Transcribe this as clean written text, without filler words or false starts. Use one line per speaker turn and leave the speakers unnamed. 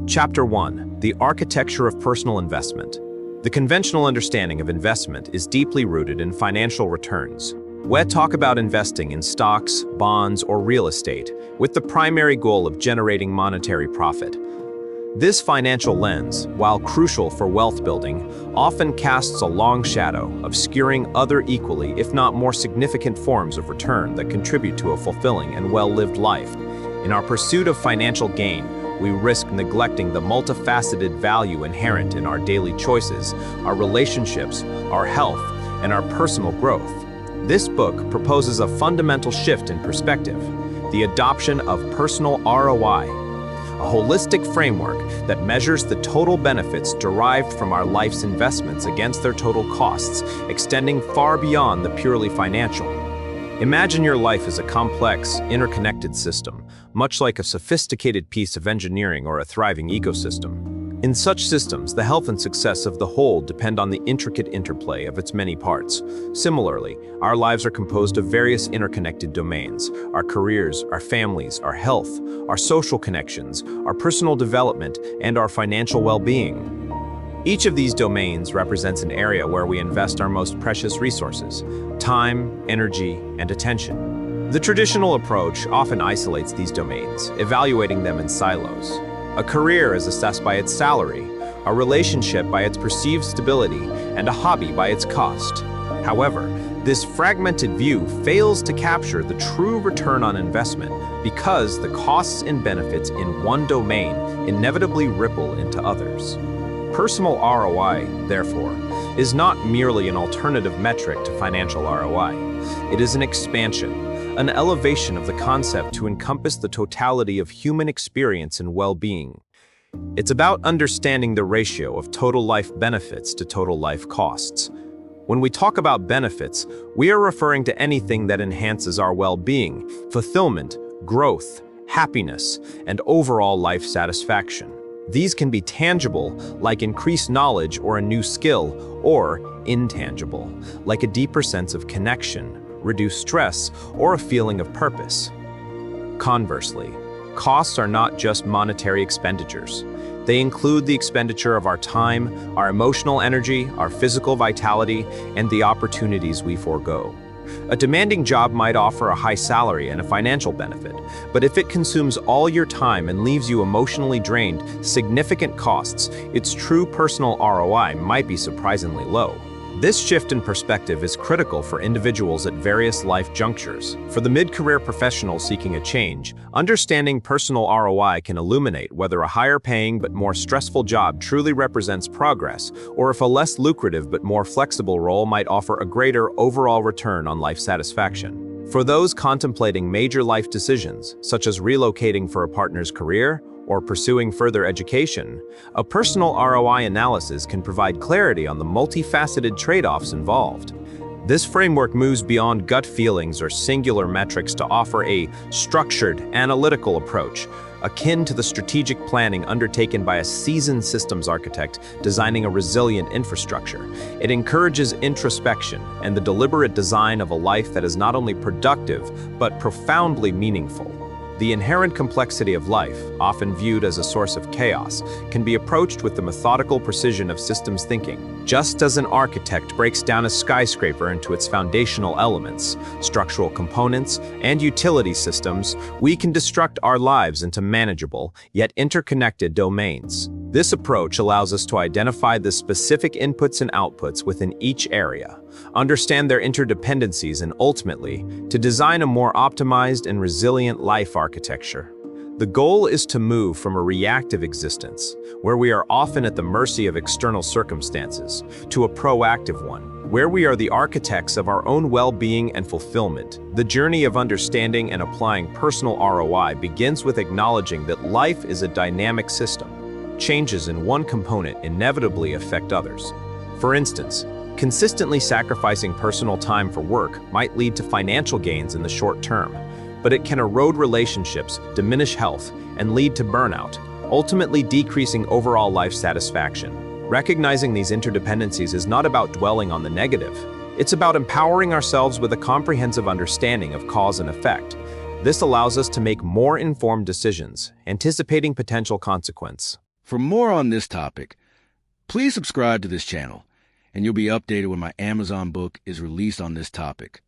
Chapter 1. The Architecture of Personal Investment. The conventional understanding of investment is deeply rooted in financial returns. We talk about investing in stocks, bonds, or real estate, with the primary goal of generating monetary profit. This financial lens, while crucial for wealth building, often casts a long shadow, obscuring other equally, if not more significant forms of return that contribute to a fulfilling and well-lived life. In our pursuit of financial gain, we risk neglecting the multifaceted value inherent in our daily choices, our relationships, our health, and our personal growth. This book proposes a fundamental shift in perspective, the adoption of personal ROI, a holistic framework that measures the total benefits derived from our life's investments against their total costs, extending far beyond the purely financial. Imagine your life as a complex, interconnected system, much like a sophisticated piece of engineering or a thriving ecosystem. In such systems, the health and success of the whole depend on the intricate interplay of its many parts. Similarly, our lives are composed of various interconnected domains: our careers, our families, our health, our social connections, our personal development, and our financial well-being. Each of these domains represents an area where we invest our most precious resources: time, energy, and attention. The traditional approach often isolates these domains, evaluating them in silos. A career is assessed by its salary, a relationship by its perceived stability, and a hobby by its cost. However, this fragmented view fails to capture the true return on investment because the costs and benefits in one domain inevitably ripple into others. Personal ROI, therefore, is not merely an alternative metric to financial ROI. It is an expansion, an elevation of the concept to encompass the totality of human experience and well-being. It's about understanding the ratio of total life benefits to total life costs. When we talk about benefits, we are referring to anything that enhances our well-being, fulfillment, growth, happiness, and overall life satisfaction. These can be tangible, like increased knowledge or a new skill, or intangible, like a deeper sense of connection, reduced stress, or a feeling of purpose. Conversely, costs are not just monetary expenditures. They include the expenditure of our time, our emotional energy, our physical vitality, and the opportunities we forego. A demanding job might offer a high salary and a financial benefit, but if it consumes all your time and leaves you emotionally drained, significant costs, its true personal ROI might be surprisingly low. This shift in perspective is critical for individuals at various life junctures. For the mid-career professional seeking a change, understanding personal ROI can illuminate whether a higher-paying but more stressful job truly represents progress, or if a less lucrative but more flexible role might offer a greater overall return on life satisfaction. For those contemplating major life decisions, such as relocating for a partner's career, or pursuing further education, a personal ROI analysis can provide clarity on the multifaceted trade-offs involved. This framework moves beyond gut feelings or singular metrics to offer a structured, analytical approach, akin to the strategic planning undertaken by a seasoned systems architect designing a resilient infrastructure. It encourages introspection and the deliberate design of a life that is not only productive, but profoundly meaningful. The inherent complexity of life, often viewed as a source of chaos, can be approached with the methodical precision of systems thinking. Just as an architect breaks down a skyscraper into its foundational elements, structural components, and utility systems, we can destruct our lives into manageable, yet interconnected domains. This approach allows us to identify the specific inputs and outputs within each area, understand their interdependencies, and ultimately, to design a more optimized and resilient life architecture. The goal is to move from a reactive existence, where we are often at the mercy of external circumstances, to a proactive one, where we are the architects of our own well-being and fulfillment. The journey of understanding and applying personal ROI begins with acknowledging that life is a dynamic system. Changes in one component inevitably affect others. For instance, consistently sacrificing personal time for work might lead to financial gains in the short term, but it can erode relationships, diminish health, and lead to burnout, ultimately decreasing overall life satisfaction. Recognizing these interdependencies is not about dwelling on the negative. It's about empowering ourselves with a comprehensive understanding of cause and effect. This allows us to make more informed decisions, anticipating potential consequence.
For more on this topic, please subscribe to this channel, and you'll be updated when my Amazon book is released on this topic.